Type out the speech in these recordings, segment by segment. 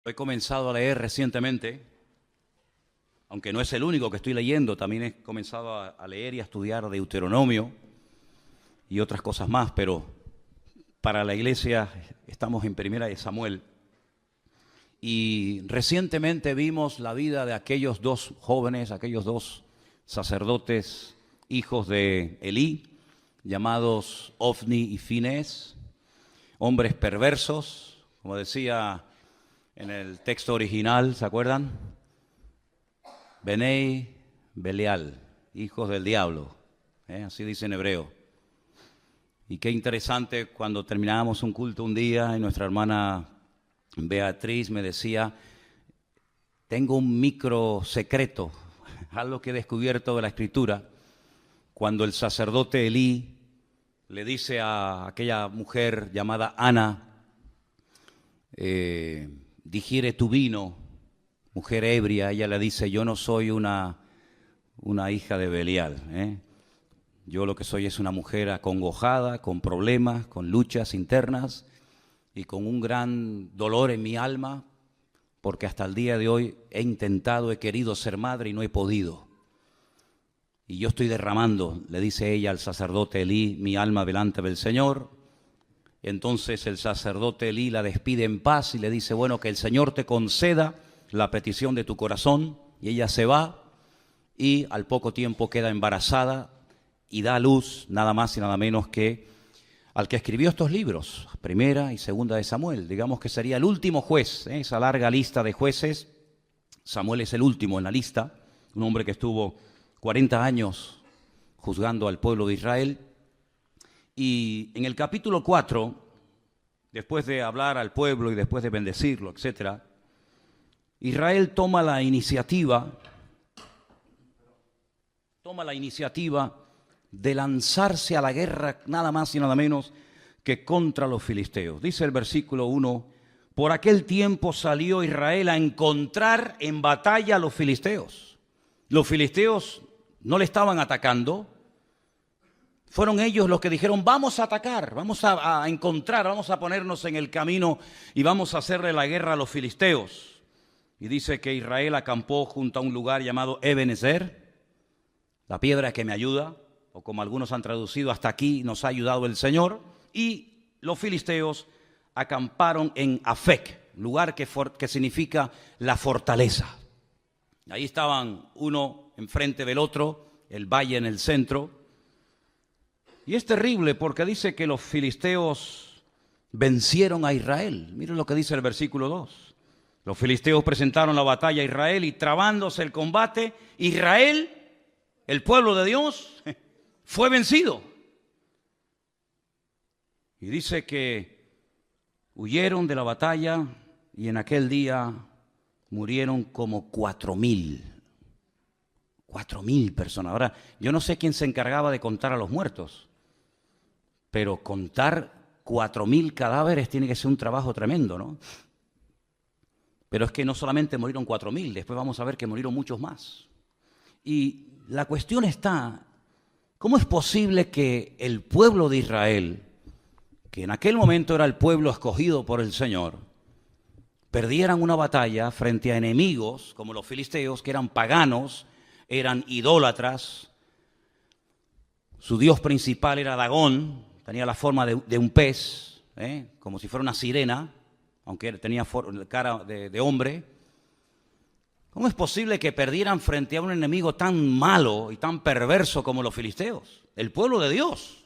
He comenzado a leer recientemente, aunque no es el único que estoy leyendo, también he comenzado a leer y a estudiar Deuteronomio y otras cosas más, pero para la iglesia estamos en Primera de Samuel. Y recientemente vimos la vida de aquellos dos jóvenes, aquellos dos sacerdotes, hijos de Elí, llamados Ofni y Finés, hombres perversos, como decía en el texto original, ¿se acuerdan? Benei Belial, hijos del diablo, así dice en hebreo. Y qué interesante, cuando terminábamos un culto un día y nuestra hermana Beatriz me decía, tengo un micro secreto, algo que he descubierto de la Escritura, cuando el sacerdote Elí le dice a aquella mujer llamada Ana, digiere tu vino, mujer ebria, ella le dice, yo no soy una hija de Belial, Yo lo que soy es una mujer acongojada, con problemas, con luchas internas y con un gran dolor en mi alma, porque hasta el día de hoy he querido ser madre y no he podido. Y yo estoy derramando, le dice ella al sacerdote Elí, mi alma delante del Señor. Entonces el sacerdote Elí la despide en paz y le dice, bueno, que el Señor te conceda la petición de tu corazón. Y ella se va y al poco tiempo queda embarazada y da a luz nada más y nada menos que al que escribió estos libros, Primera y Segunda de Samuel. Digamos que sería el último juez, esa larga lista de jueces. Samuel es el último en la lista, un hombre que estuvo 40 años juzgando al pueblo de Israel. Y en el capítulo 4, después de hablar al pueblo y después de bendecirlo, etc., Israel toma la iniciativa de lanzarse a la guerra nada más y nada menos que contra los filisteos. Dice el versículo 1, por aquel tiempo salió Israel a encontrar en batalla a los filisteos. Los filisteos no le estaban atacando. Fueron ellos los que dijeron, vamos a atacar, vamos a encontrar, vamos a ponernos en el camino y vamos a hacerle la guerra a los filisteos. Y dice que Israel acampó junto a un lugar llamado Ebenezer, la piedra que me ayuda, o como algunos han traducido, hasta aquí nos ha ayudado el Señor. Y los filisteos acamparon en Afec, lugar que significa la fortaleza. Ahí estaban uno enfrente del otro, el valle en el centro. Y es terrible porque dice que los filisteos vencieron a Israel. Miren lo que dice el versículo 2. Los filisteos presentaron la batalla a Israel y trabándose el combate, Israel, el pueblo de Dios, fue vencido. Y dice que huyeron de la batalla y en aquel día murieron como 4,000. 4,000 personas. Ahora, yo no sé quién se encargaba de contar a los muertos, pero contar 4,000 cadáveres tiene que ser un trabajo tremendo, ¿no? Pero es que no solamente murieron 4,000, después vamos a ver que murieron muchos más. Y la cuestión está, ¿cómo es posible que el pueblo de Israel, que en aquel momento era el pueblo escogido por el Señor, perdieran una batalla frente a enemigos como los filisteos, que eran paganos, eran idólatras? Su dios principal era Dagón, tenía la forma de un pez, como si fuera una sirena, aunque tenía cara de hombre. ¿Cómo es posible que perdieran frente a un enemigo tan malo y tan perverso como los filisteos, el pueblo de Dios?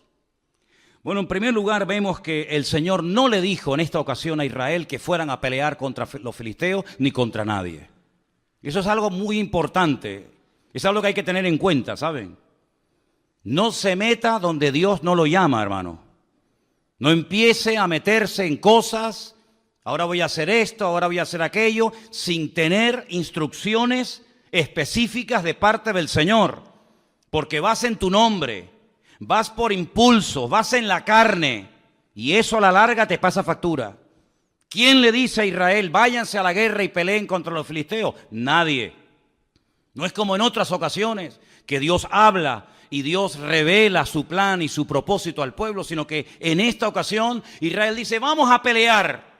Bueno, en primer lugar vemos que el Señor no le dijo en esta ocasión a Israel que fueran a pelear contra los filisteos ni contra nadie. Eso es algo muy importante, es algo que hay que tener en cuenta, ¿saben? No se meta donde Dios no lo llama, hermano. No empiece a meterse en cosas. Ahora voy a hacer esto, ahora voy a hacer aquello, sin tener instrucciones específicas de parte del Señor. Porque vas en tu nombre, vas por impulso, vas en la carne, y eso a la larga te pasa factura. ¿Quién le dice a Israel, váyanse a la guerra y peleen contra los filisteos? Nadie. No es como en otras ocasiones, que Dios habla y Dios revela su plan y su propósito al pueblo, sino que en esta ocasión Israel dice, vamos a pelear.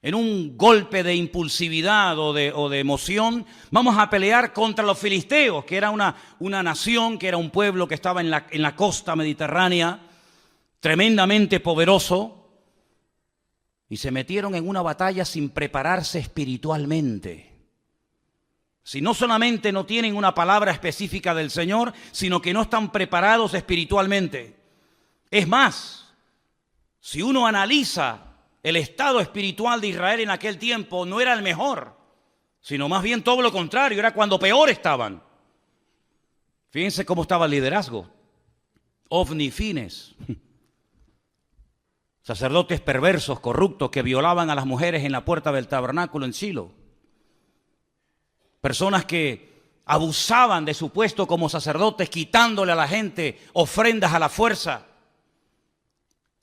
en un golpe de impulsividad o de emoción, vamos a pelear contra los filisteos, que era una nación, que era un pueblo que estaba en la costa mediterránea, tremendamente poderoso, y se metieron en una batalla sin prepararse espiritualmente. Si no solamente no tienen una palabra específica del Señor, sino que no están preparados espiritualmente. Es más, si uno analiza el estado espiritual de Israel en aquel tiempo, no era el mejor, sino más bien todo lo contrario, era cuando peor estaban. Fíjense cómo estaba el liderazgo. Ofni y Fines, sacerdotes perversos, corruptos, que violaban a las mujeres en la puerta del tabernáculo en Silo. Personas que abusaban de su puesto como sacerdotes, quitándole a la gente ofrendas a la fuerza.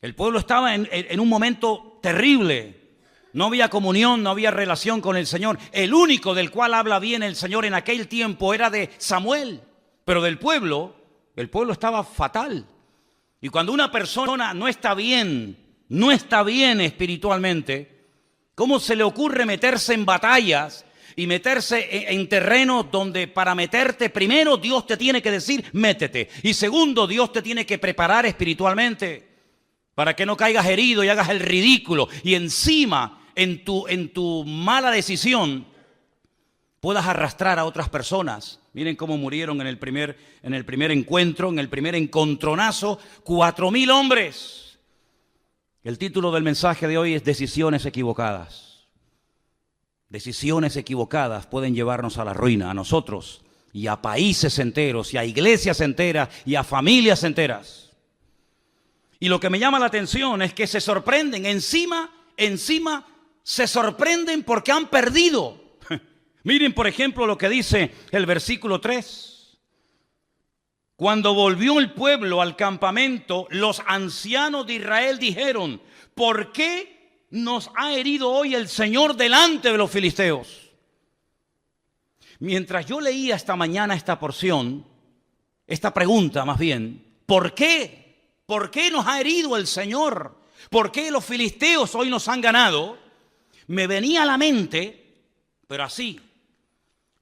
El pueblo estaba en un momento terrible. No había comunión, no había relación con el Señor. El único del cual habla bien el Señor en aquel tiempo era de Samuel. Pero del pueblo, el pueblo estaba fatal. Y cuando una persona no está bien espiritualmente, ¿cómo se le ocurre meterse en batallas y meterse en terrenos donde para meterte, primero Dios te tiene que decir, métete? Y segundo, Dios te tiene que preparar espiritualmente para que no caigas herido y hagas el ridículo. Y encima, en tu mala decisión, puedas arrastrar a otras personas. Miren cómo murieron en el primer encuentro, en el primer encontronazo, 4,000 hombres. El título del mensaje de hoy es Decisiones equivocadas. Decisiones equivocadas pueden llevarnos a la ruina, a nosotros y a países enteros y a iglesias enteras y a familias enteras. Y lo que me llama la atención es que se sorprenden, encima se sorprenden porque han perdido. Miren, por ejemplo, lo que dice el versículo 3. Cuando volvió el pueblo al campamento, los ancianos de Israel dijeron, ¿por qué nos ha herido hoy el Señor delante de los filisteos? Mientras yo leía esta mañana esta porción, esta pregunta más bien, ¿por qué? ¿Por qué nos ha herido el Señor? ¿Por qué los filisteos hoy nos han ganado? Me venía a la mente, pero así,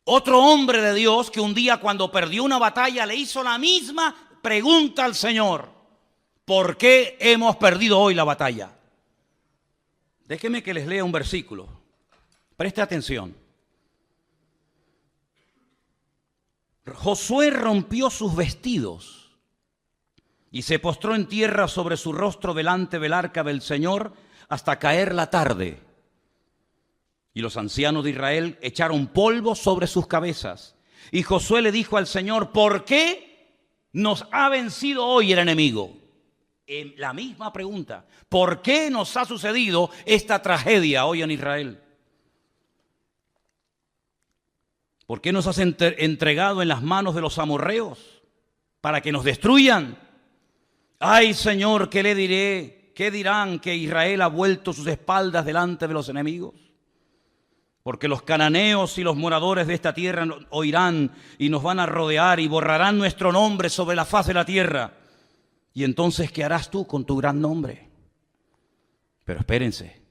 otro hombre de Dios que un día cuando perdió una batalla le hizo la misma pregunta al Señor. ¿Por qué hemos perdido hoy la batalla? Déjenme que les lea un versículo. Preste atención. Josué rompió sus vestidos y se postró en tierra sobre su rostro delante del arca del Señor hasta caer la tarde. Y los ancianos de Israel echaron polvo sobre sus cabezas. Y Josué le dijo al Señor, ¿por qué nos ha vencido hoy el enemigo? La misma pregunta, ¿por qué nos ha sucedido esta tragedia hoy en Israel? ¿Por qué nos has entregado en las manos de los amorreos para que nos destruyan? Ay, Señor, ¿qué le diré? ¿Qué dirán que Israel ha vuelto sus espaldas delante de los enemigos? Porque los cananeos y los moradores de esta tierra oirán y nos van a rodear y borrarán nuestro nombre sobre la faz de la tierra. Y entonces, ¿qué harás tú con tu gran nombre? Pero espérense.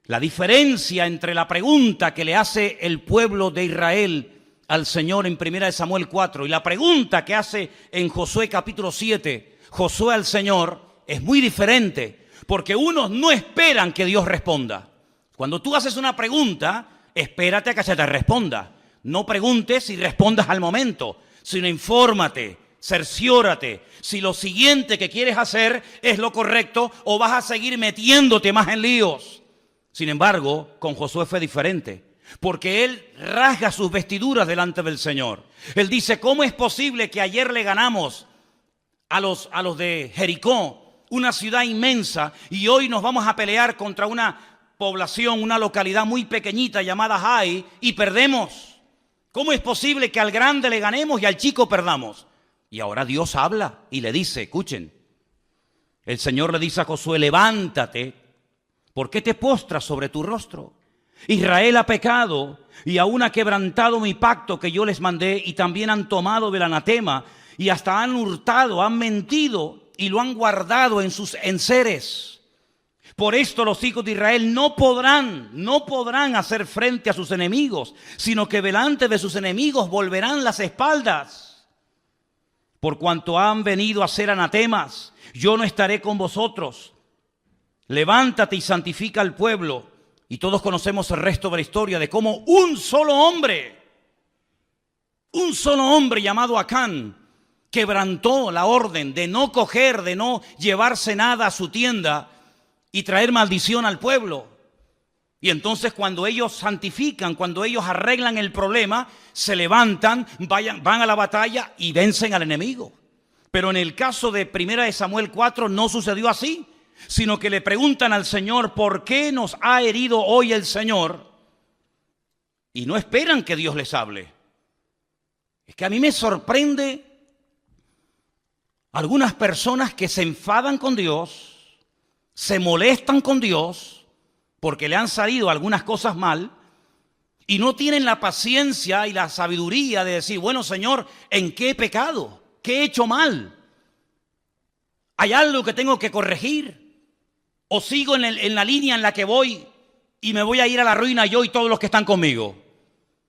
La diferencia entre la pregunta que le hace el pueblo de Israel al Señor en 1 Samuel 4 y la pregunta que hace en Josué capítulo 7, Josué al Señor, es muy diferente. Porque unos no esperan que Dios responda. Cuando tú haces una pregunta, espérate a que se te responda. No preguntes y respondas al momento, sino infórmate, cerciórate si lo siguiente que quieres hacer es lo correcto o vas a seguir metiéndote más en líos. Sin embargo, con Josué fue diferente, porque él rasga sus vestiduras delante del Señor. Él dice, ¿cómo es posible que ayer le ganamos a los de Jericó, una ciudad inmensa, y hoy nos vamos a pelear contra una población, una localidad muy pequeñita llamada Jai, y perdemos? ¿Cómo es posible que al grande le ganemos y al chico perdamos? Y ahora Dios habla y le dice, escuchen, el Señor le dice a Josué, levántate, ¿por qué te postras sobre tu rostro? Israel ha pecado y aún ha quebrantado mi pacto que yo les mandé, y también han tomado del anatema y hasta han hurtado, han mentido y lo han guardado en sus enseres. Por esto los hijos de Israel no podrán hacer frente a sus enemigos, sino que delante de sus enemigos volverán las espaldas. Por cuanto han venido a ser anatemas, yo no estaré con vosotros. Levántate y santifica al pueblo. Y todos conocemos el resto de la historia de cómo un solo hombre llamado Acán, quebrantó la orden de no coger, de no llevarse nada a su tienda y traer maldición al pueblo. Y entonces cuando ellos santifican, cuando ellos arreglan el problema, se levantan, van a la batalla y vencen al enemigo. Pero en el caso de 1 Samuel 4 no sucedió así, sino que le preguntan al Señor, ¿por qué nos ha herido hoy el Señor? Y no esperan que Dios les hable. Es que a mí me sorprende algunas personas que se enfadan con Dios, se molestan con Dios porque le han salido algunas cosas mal y no tienen la paciencia y la sabiduría de decir, bueno, Señor, ¿en qué he pecado? ¿Qué he hecho mal? ¿Hay algo que tengo que corregir? ¿O sigo en la línea en la que voy y me voy a ir a la ruina yo y todos los que están conmigo?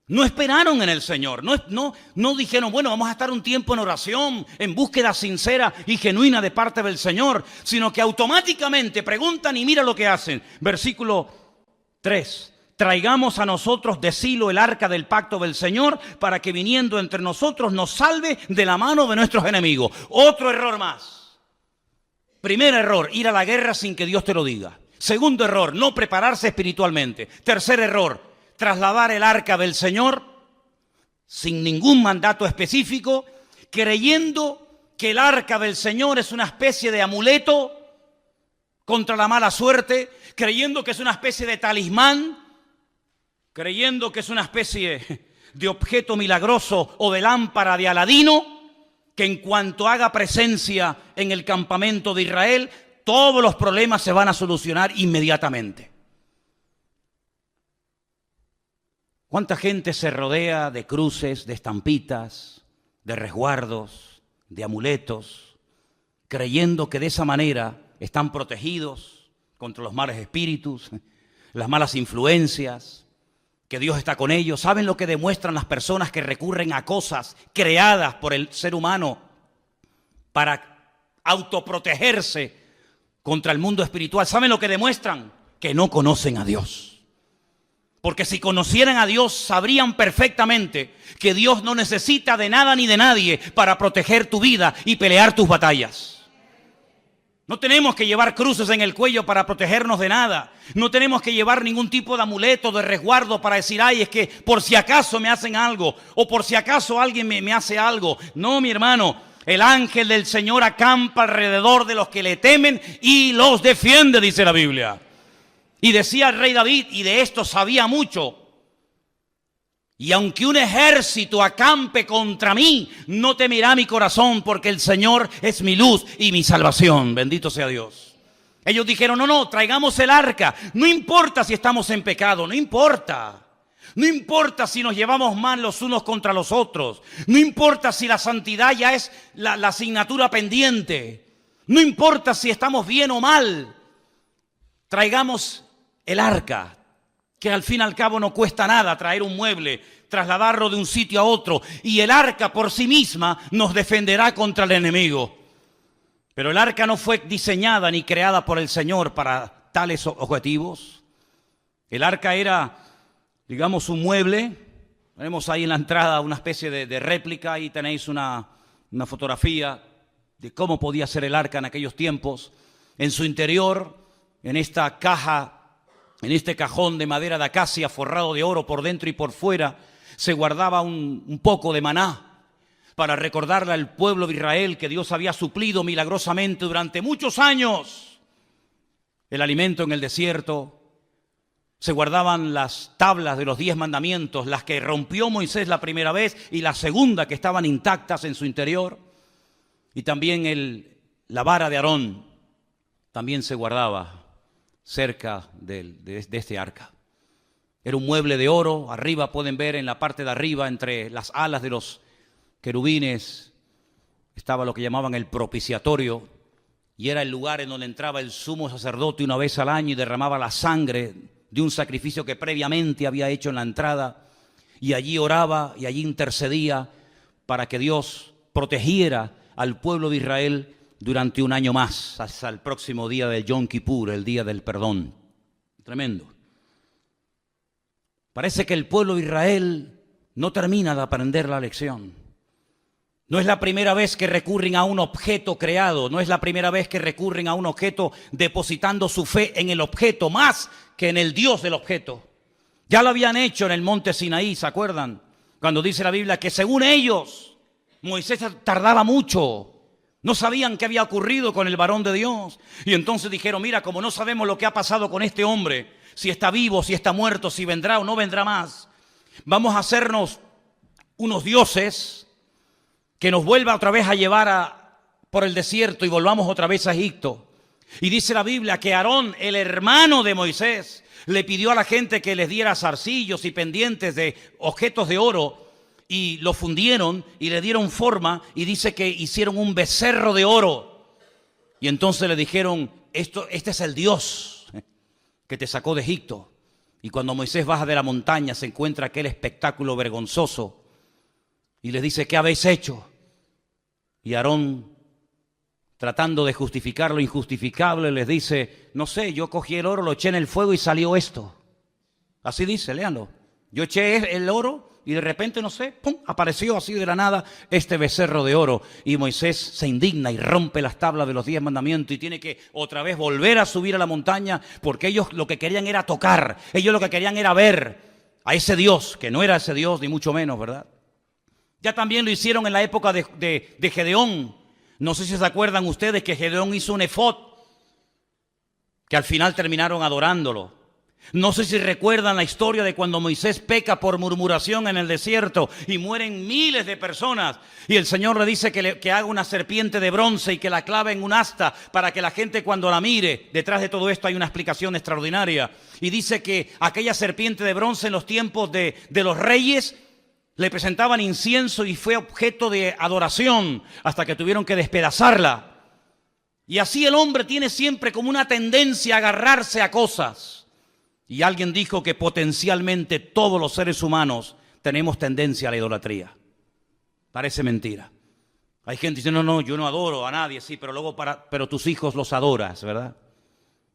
No esperaron en el Señor, no dijeron, bueno, vamos a estar un tiempo en oración, en búsqueda sincera y genuina de parte del Señor, sino que automáticamente preguntan y mira lo que hacen. Versículo 3, traigamos a nosotros de Silo el arca del pacto del Señor para que viniendo entre nosotros nos salve de la mano de nuestros enemigos. Otro error más. Primer error, ir a la guerra sin que Dios te lo diga. Segundo error, no prepararse espiritualmente. Tercer error, trasladar el arca del Señor sin ningún mandato específico, creyendo que el arca del Señor es una especie de amuleto contra la mala suerte, creyendo que es una especie de talismán, creyendo que es una especie de objeto milagroso o de lámpara de Aladino, que en cuanto haga presencia en el campamento de Israel, todos los problemas se van a solucionar inmediatamente. ¿Cuánta gente se rodea de cruces, de estampitas, de resguardos, de amuletos, creyendo que de esa manera están protegidos contra los malos espíritus, las malas influencias, que Dios está con ellos? ¿Saben lo que demuestran las personas que recurren a cosas creadas por el ser humano para autoprotegerse contra el mundo espiritual? ¿Saben lo que demuestran? Que no conocen a Dios. Porque si conocieran a Dios, sabrían perfectamente que Dios no necesita de nada ni de nadie para proteger tu vida y pelear tus batallas. No tenemos que llevar cruces en el cuello para protegernos de nada. No tenemos que llevar ningún tipo de amuleto, de resguardo para decir, ay, es que por si acaso me hacen algo o por si acaso alguien me hace algo. No, mi hermano, el ángel del Señor acampa alrededor de los que le temen y los defiende, dice la Biblia. Y decía el rey David, y de esto sabía mucho, y aunque un ejército acampe contra mí, no temerá mi corazón, porque el Señor es mi luz y mi salvación. Bendito sea Dios. Ellos dijeron, no, traigamos el arca. No importa si estamos en pecado, no importa. No importa si nos llevamos mal los unos contra los otros. No importa si la santidad ya es la asignatura pendiente. No importa si estamos bien o mal. Traigamos el arca, que al fin y al cabo no cuesta nada traer un mueble, trasladarlo de un sitio a otro, y el arca por sí misma nos defenderá contra el enemigo. Pero el arca no fue diseñada ni creada por el Señor para tales objetivos. El arca era, digamos, un mueble. Tenemos ahí en la entrada una especie de réplica, ahí tenéis una fotografía de cómo podía ser el arca en aquellos tiempos. En su interior, en esta caja, en este cajón de madera de acacia forrado de oro por dentro y por fuera, se guardaba un poco de maná para recordarle al pueblo de Israel que Dios había suplido milagrosamente durante muchos años el alimento en el desierto. Se guardaban las tablas de los 10 mandamientos, las que rompió Moisés la primera vez y la segunda, que estaban intactas en su interior. Y también la vara de Aarón también se guardaba cerca de este arca. Era un mueble de oro. Arriba pueden ver, en la parte de arriba, entre las alas de los querubines, estaba lo que llamaban el propiciatorio, y era el lugar en donde entraba el sumo sacerdote una vez al año y derramaba la sangre de un sacrificio que previamente había hecho en la entrada, y allí oraba y allí intercedía para que Dios protegiera al pueblo de Israel durante un año más, hasta el próximo día del Yom Kippur, el día del perdón. Tremendo. Parece que el pueblo de Israel no termina de aprender la lección. No es la primera vez que recurren a un objeto creado, no es la primera vez que recurren a un objeto depositando su fe en el objeto más que en el Dios del objeto. Ya lo habían hecho en el monte Sinaí, ¿se acuerdan? Cuando dice la Biblia que según ellos, Moisés tardaba mucho. No sabían qué había ocurrido con el varón de Dios. Y entonces dijeron, mira, como no sabemos lo que ha pasado con este hombre, si está vivo, si está muerto, si vendrá o no vendrá más, vamos a hacernos unos dioses que nos vuelva otra vez a llevar por el desierto y volvamos otra vez a Egipto. Y dice la Biblia que Aarón, el hermano de Moisés, le pidió a la gente que les diera zarcillos y pendientes de objetos de oro, y lo fundieron y le dieron forma, y dice que hicieron un becerro de oro. Y entonces le dijeron, este es el Dios que te sacó de Egipto. Y cuando Moisés baja de la montaña se encuentra aquel espectáculo vergonzoso y les dice, ¿qué habéis hecho? Y Aarón, tratando de justificar lo injustificable, les dice, no sé, yo cogí el oro, lo eché en el fuego y salió esto. Así dice, léanlo. Yo eché el oro y de repente, no sé, ¡pum!, apareció así de la nada este becerro de oro. Y Moisés se indigna y rompe las tablas de los 10 mandamientos y tiene que otra vez volver a subir a la montaña, porque ellos lo que querían era tocar, ellos lo que querían era ver a ese Dios, que no era ese Dios ni mucho menos, ¿verdad? Ya también lo hicieron en la época de Gedeón. No sé si se acuerdan ustedes que Gedeón hizo un efod, que al final terminaron adorándolo. No sé si recuerdan la historia de cuando Moisés peca por murmuración en el desierto y mueren miles de personas. Y el Señor le dice que haga una serpiente de bronce y que la clave en un asta para que la gente cuando la mire, detrás de todo esto hay una explicación extraordinaria. Y dice que aquella serpiente de bronce en los tiempos de los reyes le presentaban incienso y fue objeto de adoración hasta que tuvieron que despedazarla. Y así el hombre tiene siempre como una tendencia a agarrarse a cosas. Y alguien dijo que potencialmente todos los seres humanos tenemos tendencia a la idolatría. Parece mentira. Hay gente que dice, no, yo no adoro a nadie, sí, pero luego pero tus hijos los adoras, ¿verdad?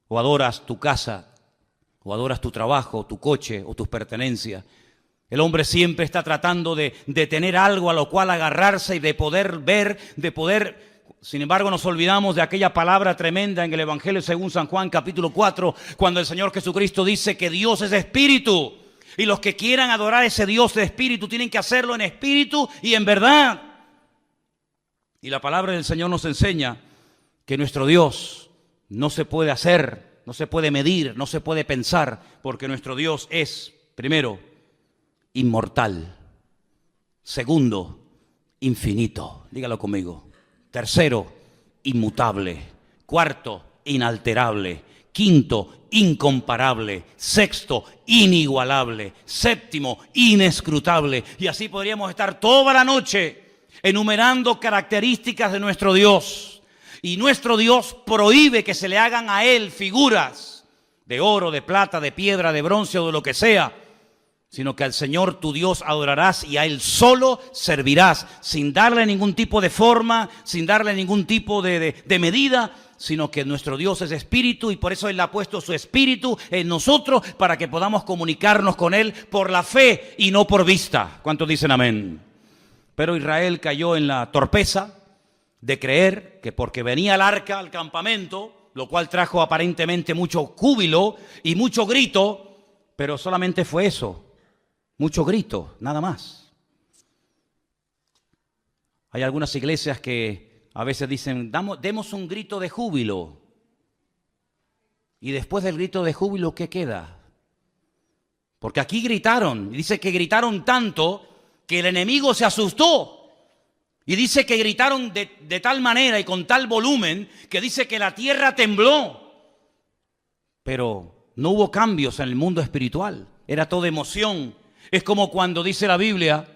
O adoras tu casa, o adoras tu trabajo, tu coche, o tus pertenencias. El hombre siempre está tratando de tener algo a lo cual agarrarse y de poder ver, de poder... Sin embargo, nos olvidamos de aquella palabra tremenda en el Evangelio según San Juan, capítulo 4, cuando el Señor Jesucristo dice que Dios es espíritu. Y los que quieran adorar a ese Dios de espíritu tienen que hacerlo en espíritu y en verdad. Y la palabra del Señor nos enseña que nuestro Dios no se puede hacer, no se puede medir, no se puede pensar, porque nuestro Dios es, primero, inmortal. Segundo, infinito. Dígalo conmigo. Tercero, inmutable. Cuarto, inalterable. Quinto, incomparable. Sexto, inigualable. Séptimo, inescrutable. Y así podríamos estar toda la noche enumerando características de nuestro Dios. Y nuestro Dios prohíbe que se le hagan a Él figuras de oro, de plata, de piedra, de bronce o de lo que sea, sino que al Señor tu Dios adorarás y a Él solo servirás, sin darle ningún tipo de forma, sin darle ningún tipo de medida, sino que nuestro Dios es espíritu y por eso Él ha puesto su espíritu en nosotros para que podamos comunicarnos con Él por la fe y no por vista. ¿Cuántos dicen amén? Pero Israel cayó en la torpeza de creer que porque venía el arca al campamento, lo cual trajo aparentemente mucho júbilo y mucho grito, pero solamente fue eso. Mucho grito, nada más. Hay algunas iglesias que a veces dicen, demos un grito de júbilo. Y después del grito de júbilo, ¿qué queda? Porque aquí gritaron, y dice que gritaron tanto que el enemigo se asustó. Y dice que gritaron de tal manera y con tal volumen que dice que la tierra tembló. Pero no hubo cambios en el mundo espiritual, era todo emoción. Es como cuando dice la Biblia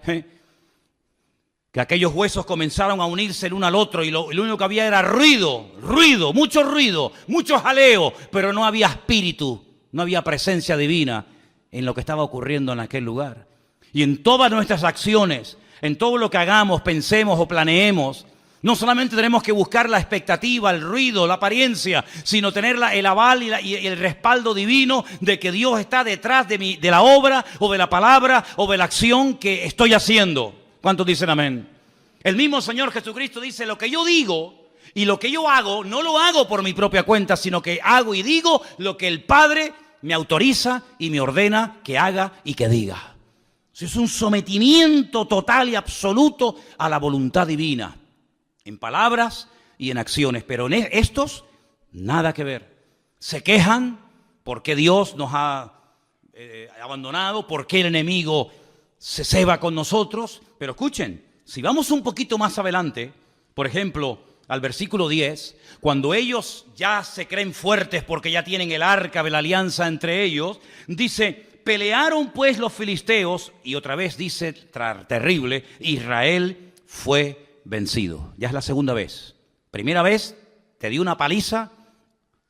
que que aquellos huesos comenzaron a unirse el uno al otro y lo único que había era ruido, mucho jaleo, pero no había espíritu, no había presencia divina en lo que estaba ocurriendo en aquel lugar. Y en todas nuestras acciones, en todo lo que hagamos, pensemos o planeemos, no solamente tenemos que buscar la expectativa, el ruido, la apariencia, sino tener el aval y el respaldo divino de que Dios está detrás de la obra o de la palabra o de la acción que estoy haciendo. ¿Cuántos dicen amén? El mismo Señor Jesucristo dice, lo que yo digo y lo que yo hago, no lo hago por mi propia cuenta, sino que hago y digo lo que el Padre me autoriza y me ordena que haga y que diga. Eso es un sometimiento total y absoluto a la voluntad divina, en palabras y en acciones, pero en estos nada que ver. Se quejan porque Dios nos ha abandonado, porque el enemigo se ceba con nosotros, pero escuchen, si vamos un poquito más adelante, por ejemplo, al versículo 10, cuando ellos ya se creen fuertes porque ya tienen el arca de la alianza entre ellos, dice, pelearon pues los filisteos, y otra vez dice, terrible, Israel fue vencido. Ya es la segunda vez. Primera vez te dio una paliza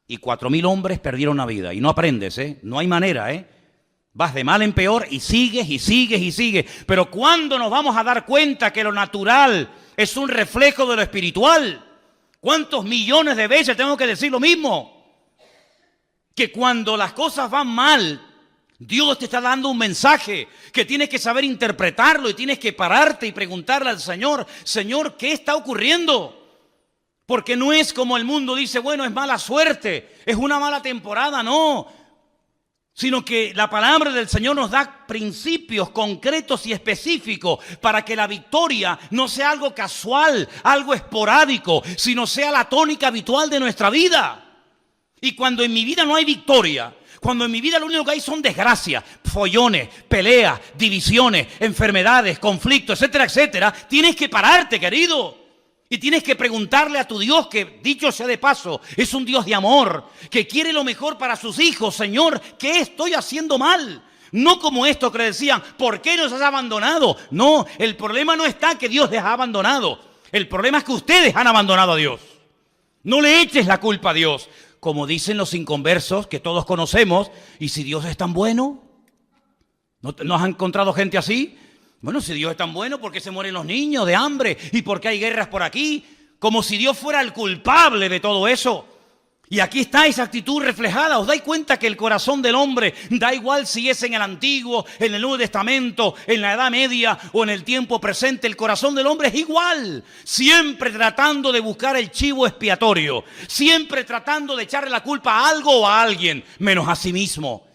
y 4,000 hombres perdieron la vida. Y no aprendes, no hay manera, Vas de mal en peor y sigues y sigues y sigues. Pero ¿cuándo nos vamos a dar cuenta que lo natural es un reflejo de lo espiritual? ¿Cuántos millones de veces tengo que decir lo mismo? Que cuando las cosas van mal, Dios te está dando un mensaje que tienes que saber interpretarlo y tienes que pararte y preguntarle al Señor, Señor, ¿qué está ocurriendo? Porque no es como el mundo dice, bueno, es mala suerte, es una mala temporada, no. Sino que la palabra del Señor nos da principios concretos y específicos para que la victoria no sea algo casual, algo esporádico, sino sea la tónica habitual de nuestra vida. Y cuando en mi vida no hay victoria, cuando en mi vida lo único que hay son desgracias, follones, peleas, divisiones, enfermedades, conflictos, etcétera, etcétera, tienes que pararte, querido. Y tienes que preguntarle a tu Dios, que dicho sea de paso, es un Dios de amor, que quiere lo mejor para sus hijos. Señor, ¿qué estoy haciendo mal? No como esto que le decían, ¿por qué nos has abandonado? No, el problema no está que Dios les ha abandonado. El problema es que ustedes han abandonado a Dios. No le eches la culpa a Dios. Como dicen los inconversos que todos conocemos, ¿y si Dios es tan bueno? ¿No has encontrado gente así? Bueno, si Dios es tan bueno, ¿por qué se mueren los niños de hambre? ¿Y por qué hay guerras por aquí? Como si Dios fuera el culpable de todo eso. Y aquí está esa actitud reflejada. ¿Os dais cuenta que el corazón del hombre, da igual si es en el Antiguo, en el Nuevo Testamento, en la Edad Media o en el tiempo presente, el corazón del hombre es igual? Siempre tratando de buscar el chivo expiatorio. Siempre tratando de echarle la culpa a algo o a alguien, menos a sí mismo.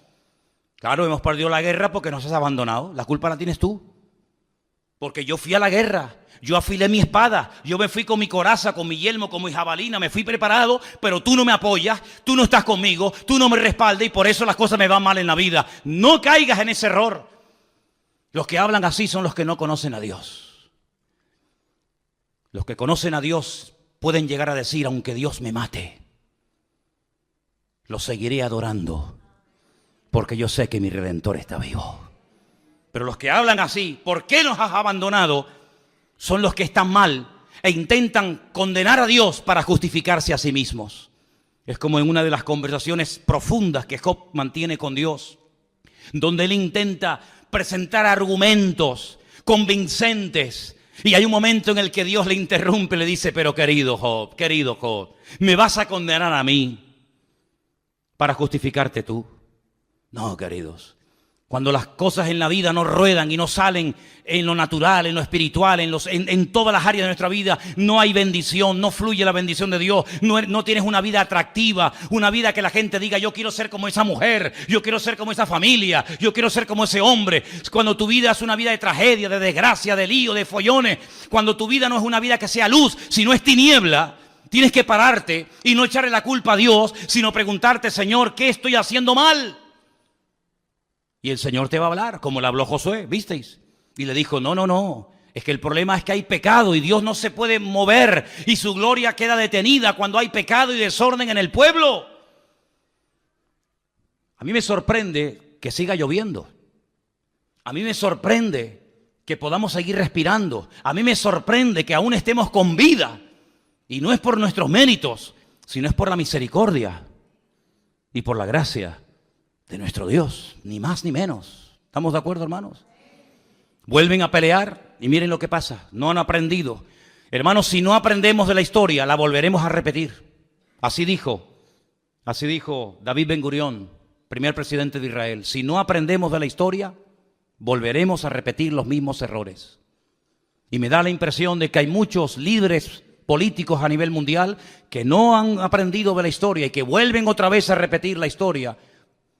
Claro, hemos perdido la guerra porque nos has abandonado. La culpa la tienes tú. Porque yo fui a la guerra, yo afilé mi espada, yo me fui con mi coraza, con mi yelmo, con mi jabalina, me fui preparado, pero tú no me apoyas, tú no estás conmigo, tú no me respaldas y por eso las cosas me van mal en la vida. No caigas en ese error. Los que hablan así son los que no conocen a Dios. Los que conocen a Dios pueden llegar a decir, aunque Dios me mate, lo seguiré adorando, porque yo sé que mi Redentor está vivo. Pero los que hablan así, ¿por qué nos has abandonado?, son los que están mal e intentan condenar a Dios para justificarse a sí mismos. Es como en una de las conversaciones profundas que Job mantiene con Dios, donde él intenta presentar argumentos convincentes. Y hay un momento en el que Dios le interrumpe y le dice, pero querido Job, ¿me vas a condenar a mí para justificarte tú? No, queridos. Cuando las cosas en la vida no ruedan y no salen en lo natural, en lo espiritual, en todas las áreas de nuestra vida, no hay bendición, no fluye la bendición de Dios, no tienes una vida atractiva, una vida que la gente diga, yo quiero ser como esa mujer, yo quiero ser como esa familia, yo quiero ser como ese hombre. Cuando tu vida es una vida de tragedia, de desgracia, de lío, de follones, cuando tu vida no es una vida que sea luz, sino es tiniebla, tienes que pararte y no echarle la culpa a Dios, sino preguntarte, Señor, ¿qué estoy haciendo mal? Y el Señor te va a hablar, como le habló Josué, ¿visteis? Y le dijo, no, es que el problema es que hay pecado y Dios no se puede mover y su gloria queda detenida cuando hay pecado y desorden en el pueblo. A mí me sorprende que siga lloviendo. A mí me sorprende que podamos seguir respirando. A mí me sorprende que aún estemos con vida. Y no es por nuestros méritos, sino es por la misericordia y por la gracia de nuestro Dios, ni más ni menos. ¿Estamos de acuerdo, hermanos? Vuelven a pelear y miren lo que pasa. No han aprendido. Hermanos, si no aprendemos de la historia, la volveremos a repetir. Así dijo David Ben-Gurión, primer presidente de Israel. Si no aprendemos de la historia, volveremos a repetir los mismos errores. Y me da la impresión de que hay muchos líderes políticos a nivel mundial que no han aprendido de la historia y que vuelven otra vez a repetir la historia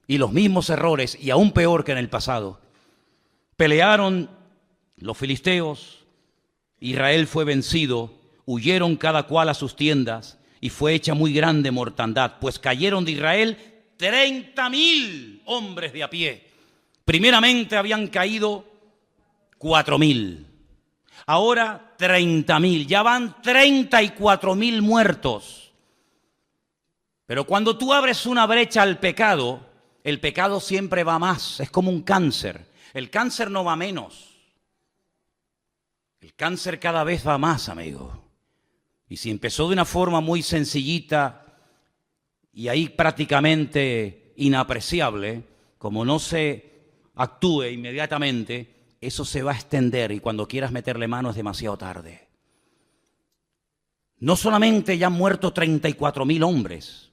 y los mismos errores, y aún peor que en el pasado. Pelearon los filisteos, Israel fue vencido, huyeron cada cual a sus tiendas y fue hecha muy grande mortandad, pues cayeron de Israel 30.000 hombres de a pie. Primeramente habían caído 4.000. Ahora 30.000, ya van 34.000 muertos. Pero cuando tú abres una brecha al pecado, el pecado siempre va más, es como un cáncer. El cáncer no va menos. El cáncer cada vez va más, amigo. Y si empezó de una forma muy sencillita y ahí prácticamente inapreciable, como no se actúe inmediatamente, eso se va a extender y cuando quieras meterle mano es demasiado tarde. No solamente ya han muerto 34.000 hombres,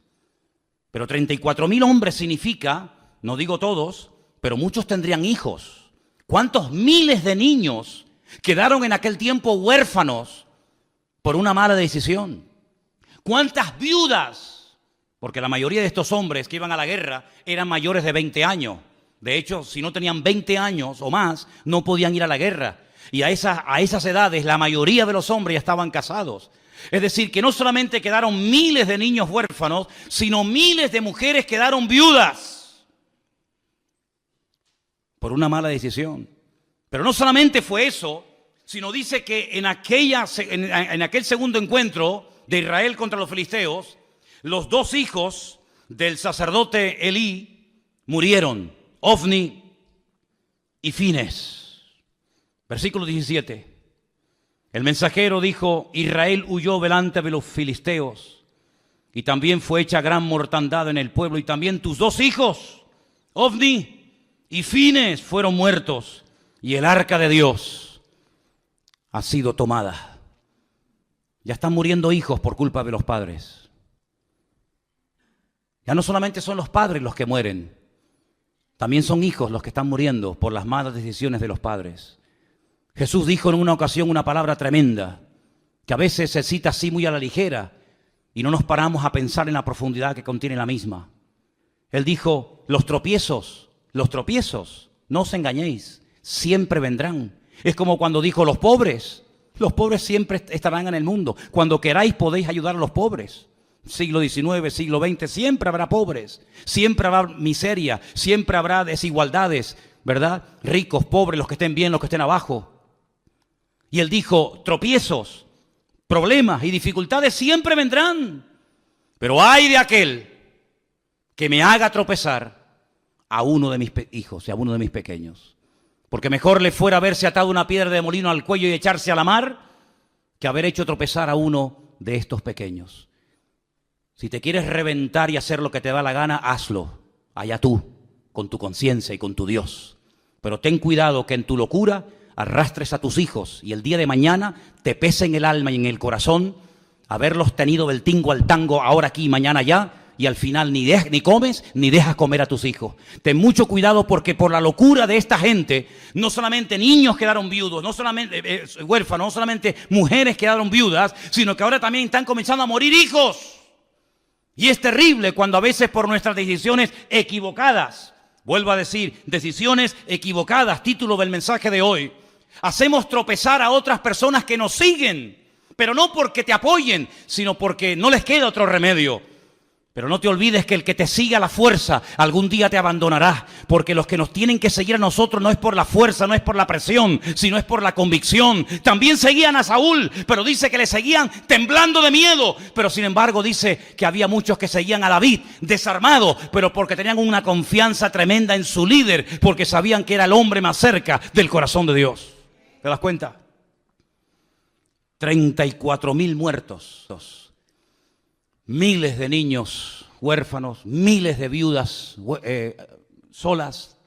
pero 34.000 hombres significa, no digo todos, pero muchos tendrían hijos. ¿Cuántos miles de niños quedaron en aquel tiempo huérfanos por una mala decisión? ¿Cuántas viudas? Porque la mayoría de estos hombres que iban a la guerra eran mayores de 20 años. De hecho, si no tenían 20 años o más, no podían ir a la guerra. Y a esas edades, la mayoría de los hombres ya estaban casados. Es decir, que no solamente quedaron miles de niños huérfanos, sino miles de mujeres quedaron viudas por una mala decisión. Pero no solamente fue eso, sino dice que en aquel segundo encuentro de Israel contra los filisteos, los dos hijos del sacerdote Elí murieron, Ofni y Fines. Versículo 17. El mensajero dijo: Israel huyó delante de los filisteos y también fue hecha gran mortandad en el pueblo, y también tus dos hijos, Ofni y Fines, fueron muertos, y el arca de Dios ha sido tomada. Ya están muriendo hijos por culpa de los padres. Ya no solamente son los padres los que mueren, también son hijos los que están muriendo por las malas decisiones de los padres. Jesús dijo en una ocasión una palabra tremenda, que a veces se cita así muy a la ligera y no nos paramos a pensar en la profundidad que contiene la misma. Él dijo: los tropiezos, no os engañéis, siempre vendrán. Es como cuando dijo: los pobres siempre estarán en el mundo. Cuando queráis podéis ayudar a los pobres. Siglo XIX, siglo XX, siempre habrá pobres, siempre habrá miseria, siempre habrá desigualdades, ¿verdad? Ricos, pobres, los que estén bien, los que estén abajo. Y él dijo: tropiezos, problemas y dificultades siempre vendrán, pero ay de aquel que me haga tropezar a uno de mis hijos y a uno de mis pequeños. Porque mejor le fuera haberse atado una piedra de molino al cuello y echarse a la mar que haber hecho tropezar a uno de estos pequeños. Si te quieres reventar y hacer lo que te da la gana, hazlo, allá tú, con tu conciencia y con tu Dios. Pero ten cuidado que en tu locura arrastres a tus hijos y el día de mañana te pese en el alma y en el corazón haberlos tenido del tingo al tango, ahora aquí y mañana allá, y al final ni comes ni dejas comer a tus hijos. Ten mucho cuidado, porque por la locura de esta gente, no solamente niños quedaron viudos, no solamente huérfanos, no solamente mujeres quedaron viudas, sino que ahora también están comenzando a morir hijos. Y es terrible cuando a veces por nuestras decisiones equivocadas, vuelvo a decir, decisiones equivocadas, título del mensaje de hoy, hacemos tropezar a otras personas que nos siguen, pero no porque te apoyen, sino porque no les queda otro remedio. Pero no te olvides que el que te sigue a la fuerza algún día te abandonará, porque los que nos tienen que seguir a nosotros no es por la fuerza, no es por la presión, sino es por la convicción. También seguían a Saúl, pero dice que le seguían temblando de miedo, pero sin embargo dice que había muchos que seguían a David desarmados, pero porque tenían una confianza tremenda en su líder, porque sabían que era el hombre más cerca del corazón de Dios. ¿Te das cuenta? 34.000 muertos, miles de niños huérfanos, miles de viudas solas,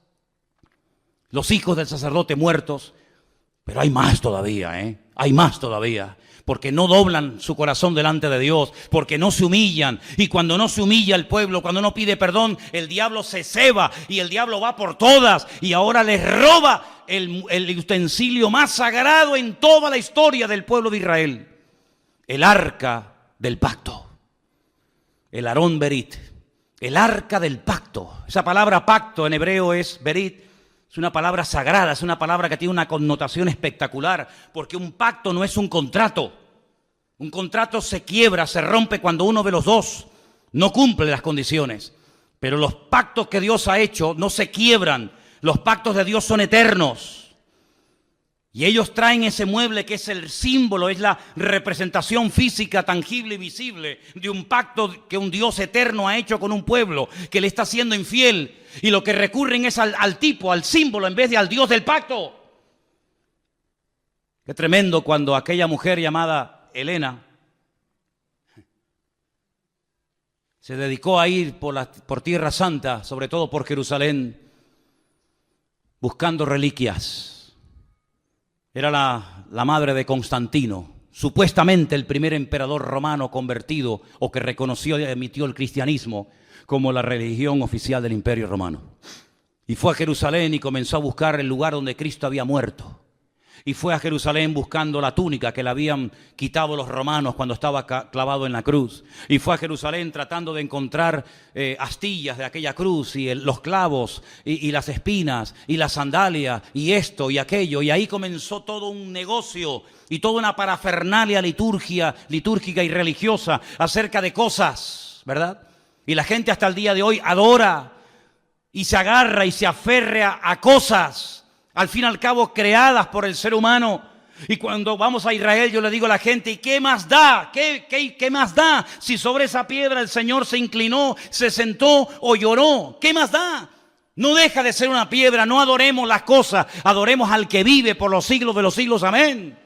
los hijos del sacerdote muertos. Pero hay más todavía, hay más todavía. Porque no doblan su corazón delante de Dios, porque no se humillan. Y cuando no se humilla el pueblo, cuando no pide perdón, el diablo se ceba y el diablo va por todas. Y ahora les roba el utensilio más sagrado en toda la historia del pueblo de Israel. El arca del pacto. El Aarón Berit. El arca del pacto. Esa palabra pacto en hebreo es Berit. Es una palabra sagrada, es una palabra que tiene una connotación espectacular, porque un pacto no es un contrato. Un contrato se quiebra, se rompe cuando uno de los dos no cumple las condiciones. Pero los pactos que Dios ha hecho no se quiebran. Los pactos de Dios son eternos. Y ellos traen ese mueble que es el símbolo, es la representación física, tangible y visible de un pacto que un Dios eterno ha hecho con un pueblo que le está siendo infiel. Y lo que recurren es al tipo, al símbolo, en vez de al Dios del pacto. Qué tremendo cuando aquella mujer llamada Helena se dedicó a ir por Tierra Santa, sobre todo por Jerusalén, buscando reliquias. Era la madre de Constantino, supuestamente el primer emperador romano convertido o que reconoció y emitió el cristianismo como la religión oficial del Imperio Romano. Y fue a Jerusalén y comenzó a buscar el lugar donde Cristo había muerto. Y fue a Jerusalén buscando la túnica que le habían quitado los romanos cuando estaba clavado en la cruz. Y fue a Jerusalén tratando de encontrar astillas de aquella cruz y los clavos y las espinas y la sandalia y esto y aquello. Y ahí comenzó todo un negocio y toda una parafernalia litúrgica y religiosa acerca de cosas, ¿verdad? Y la gente hasta el día de hoy adora y se agarra y se aferra a cosas, al fin y al cabo creadas por el ser humano. Y cuando vamos a Israel yo le digo a la gente, ¿y qué más da? ¿Qué más da? Si sobre esa piedra el Señor se inclinó, se sentó o lloró, ¿qué más da? No deja de ser una piedra, no adoremos las cosas, adoremos al que vive por los siglos de los siglos, amén.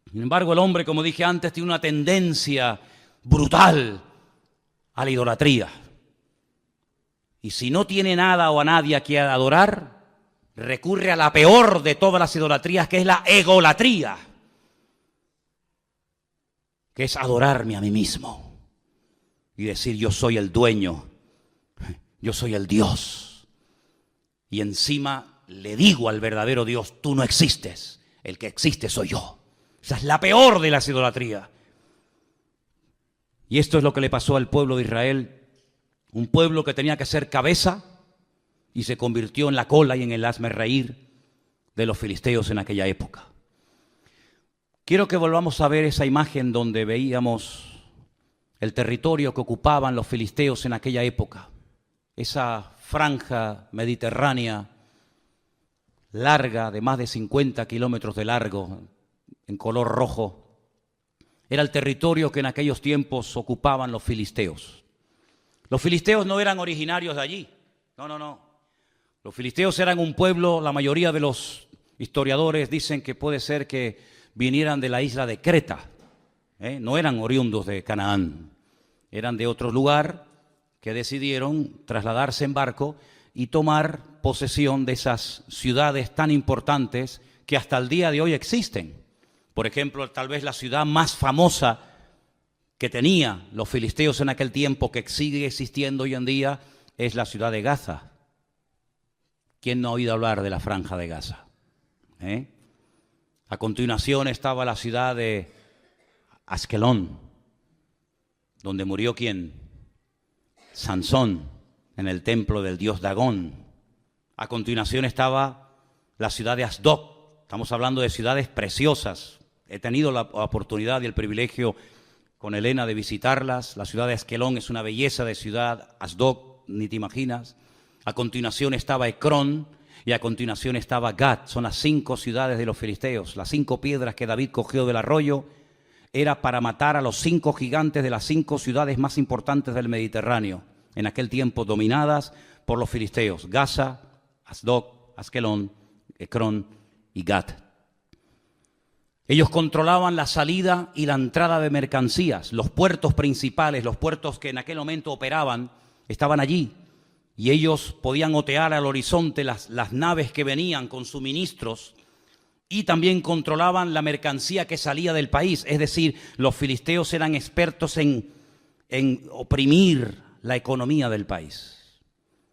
Sin embargo, el hombre, como dije antes, tiene una tendencia brutal a la idolatría. Y si no tiene nada o a nadie a quien adorar, recurre a la peor de todas las idolatrías, que es la egolatría, que es adorarme a mí mismo y decir yo soy el dueño, yo soy el Dios. Y encima le digo al verdadero Dios, tú no existes, el que existe soy yo. Esa es la peor de las idolatrías. Y esto es lo que le pasó al pueblo de Israel, un pueblo que tenía que ser cabeza y se convirtió en la cola y en el hazmerreír de los filisteos en aquella época. Quiero que volvamos a ver esa imagen donde veíamos el territorio que ocupaban los filisteos en aquella época. Esa franja mediterránea larga, de más de 50 kilómetros de largo, en color rojo, era el territorio que en aquellos tiempos ocupaban los filisteos. Los filisteos no eran originarios de allí, no. Los filisteos eran un pueblo, la mayoría de los historiadores dicen que puede ser que vinieran de la isla de Creta, no eran oriundos de Canaán, eran de otro lugar que decidieron trasladarse en barco y tomar posesión de esas ciudades tan importantes que hasta el día de hoy existen. Por ejemplo, tal vez la ciudad más famosa que tenía los filisteos en aquel tiempo, que sigue existiendo hoy en día, es la ciudad de Gaza. ¿Quién no ha oído hablar de la franja de Gaza? A continuación estaba la ciudad de Askelón, donde murió ¿quién? Sansón, en el templo del dios Dagón. A continuación estaba la ciudad de Asdod. Estamos hablando de ciudades preciosas. He tenido la oportunidad y el privilegio con Helena de visitarlas. La ciudad de Askelón es una belleza de ciudad, Asdod, ni te imaginas. A continuación estaba Ecrón y a continuación estaba Gat. Son las 5 ciudades de los filisteos. Las 5 piedras que David cogió del arroyo era para matar a los 5 gigantes de las 5 ciudades más importantes del Mediterráneo, en aquel tiempo dominadas por los filisteos: Gaza, Asdod, Askelón, Ecrón y Gat. Ellos controlaban la salida y la entrada de mercancías. Los puertos principales, los puertos que en aquel momento operaban, estaban allí. Y ellos podían otear al horizonte las naves que venían con suministros y también controlaban la mercancía que salía del país. Es decir, los filisteos eran expertos en oprimir la economía del país.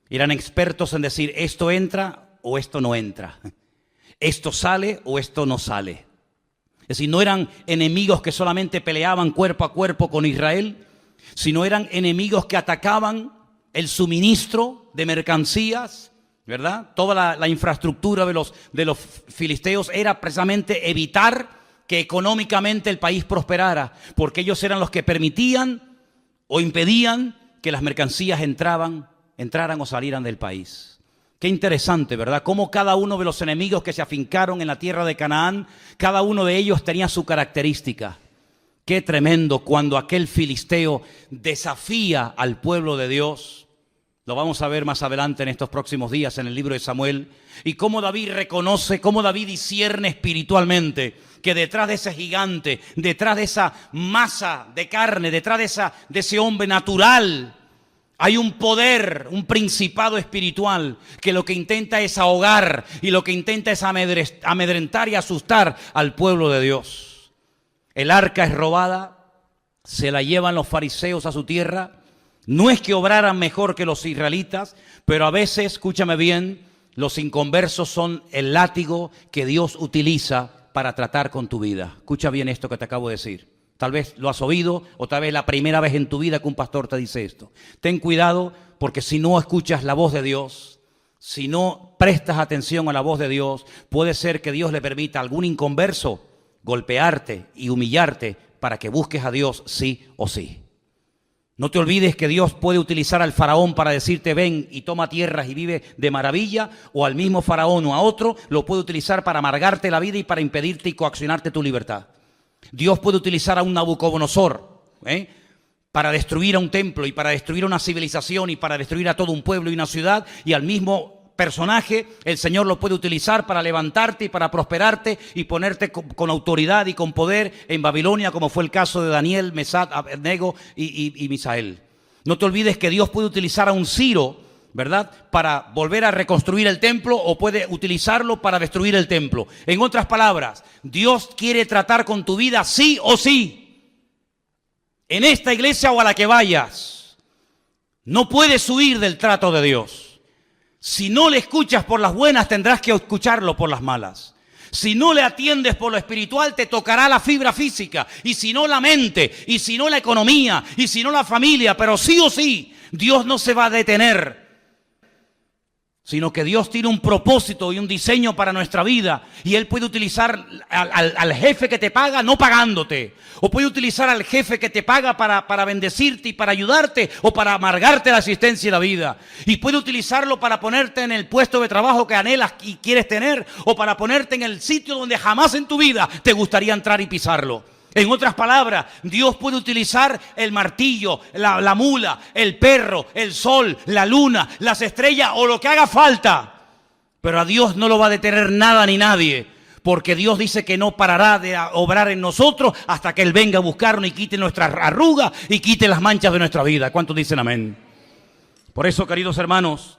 Eran expertos en decir, esto entra o esto no entra. Esto sale o esto no sale. Es decir, no eran enemigos que solamente peleaban cuerpo a cuerpo con Israel, sino eran enemigos que atacaban el suministro de mercancías, ¿verdad? Toda la infraestructura de los filisteos era precisamente evitar que económicamente el país prosperara, porque ellos eran los que permitían o impedían que las mercancías entraran o salieran del país. Qué interesante, ¿verdad? Cómo cada uno de los enemigos que se afincaron en la tierra de Canaán, cada uno de ellos tenía su característica. Qué tremendo cuando aquel filisteo desafía al pueblo de Dios. Lo vamos a ver más adelante en estos próximos días en el libro de Samuel. Y cómo David reconoce, cómo David discierne espiritualmente que detrás de ese gigante, detrás de esa masa de carne, detrás de ese hombre natural, hay un poder, un principado espiritual que lo que intenta es ahogar y lo que intenta es amedrentar y asustar al pueblo de Dios. El arca es robada, se la llevan los fariseos a su tierra. No es que obraran mejor que los israelitas, pero a veces, escúchame bien, los inconversos son el látigo que Dios utiliza para tratar con tu vida. Escucha bien esto que te acabo de decir. Tal vez lo has oído o tal vez la primera vez en tu vida que un pastor te dice esto. Ten cuidado porque si no escuchas la voz de Dios, si no prestas atención a la voz de Dios, puede ser que Dios le permita a algún inconverso golpearte y humillarte para que busques a Dios sí o sí. No te olvides que Dios puede utilizar al faraón para decirte ven y toma tierras y vive de maravilla, o al mismo faraón o a otro lo puede utilizar para amargarte la vida y para impedirte y coaccionarte tu libertad. Dios puede utilizar a un Nabucodonosor para destruir a un templo y para destruir una civilización y para destruir a todo un pueblo y una ciudad, y al mismo personaje el Señor lo puede utilizar para levantarte y para prosperarte y ponerte con autoridad y con poder en Babilonia, como fue el caso de Daniel, Mesac, Abednego y Misael. No te olvides que Dios puede utilizar a un Ciro, ¿verdad?, para volver a reconstruir el templo, o puede utilizarlo para destruir el templo. En otras palabras, Dios quiere tratar con tu vida sí o sí. En esta iglesia o a la que vayas, no puedes huir del trato de Dios. Si no le escuchas por las buenas, tendrás que escucharlo por las malas. Si no le atiendes por lo espiritual, te tocará la fibra física, y si no la mente, y si no la economía, y si no la familia, pero sí o sí, Dios no se va a detener, sino que Dios tiene un propósito y un diseño para nuestra vida, y Él puede utilizar al jefe que te paga no pagándote, o puede utilizar al jefe que te paga para bendecirte y para ayudarte, o para amargarte la existencia y la vida, y puede utilizarlo para ponerte en el puesto de trabajo que anhelas y quieres tener, o para ponerte en el sitio donde jamás en tu vida te gustaría entrar y pisarlo. En otras palabras, Dios puede utilizar el martillo, la mula, el perro, el sol, la luna, las estrellas o lo que haga falta. Pero a Dios no lo va a detener nada ni nadie, porque Dios dice que no parará de obrar en nosotros hasta que Él venga a buscarnos y quite nuestras arrugas y quite las manchas de nuestra vida. ¿Cuántos dicen amén? Por eso, queridos hermanos,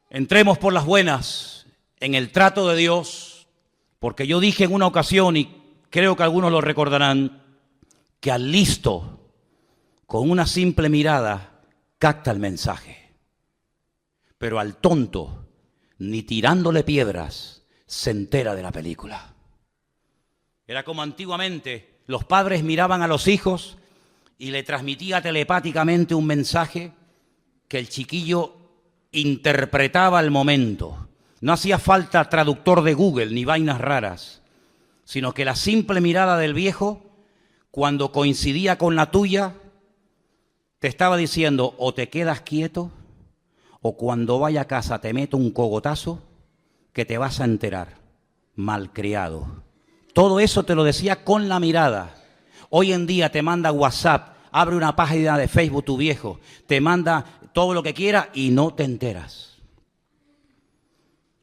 entremos por las buenas en el trato de Dios, porque yo dije en una ocasión, y creo que algunos lo recordarán, que al listo, con una simple mirada, capta el mensaje. Pero al tonto, ni tirándole piedras, se entera de la película. Era como antiguamente, los padres miraban a los hijos y le transmitía telepáticamente un mensaje que el chiquillo interpretaba al momento. No hacía falta traductor de Google ni vainas raras, sino que la simple mirada del viejo, cuando coincidía con la tuya, te estaba diciendo o te quedas quieto, o cuando vaya a casa te meto un cogotazo que te vas a enterar, malcriado. Todo eso te lo decía con la mirada. Hoy en día te manda WhatsApp, abre una página de Facebook tu viejo, te manda todo lo que quiera y no te enteras.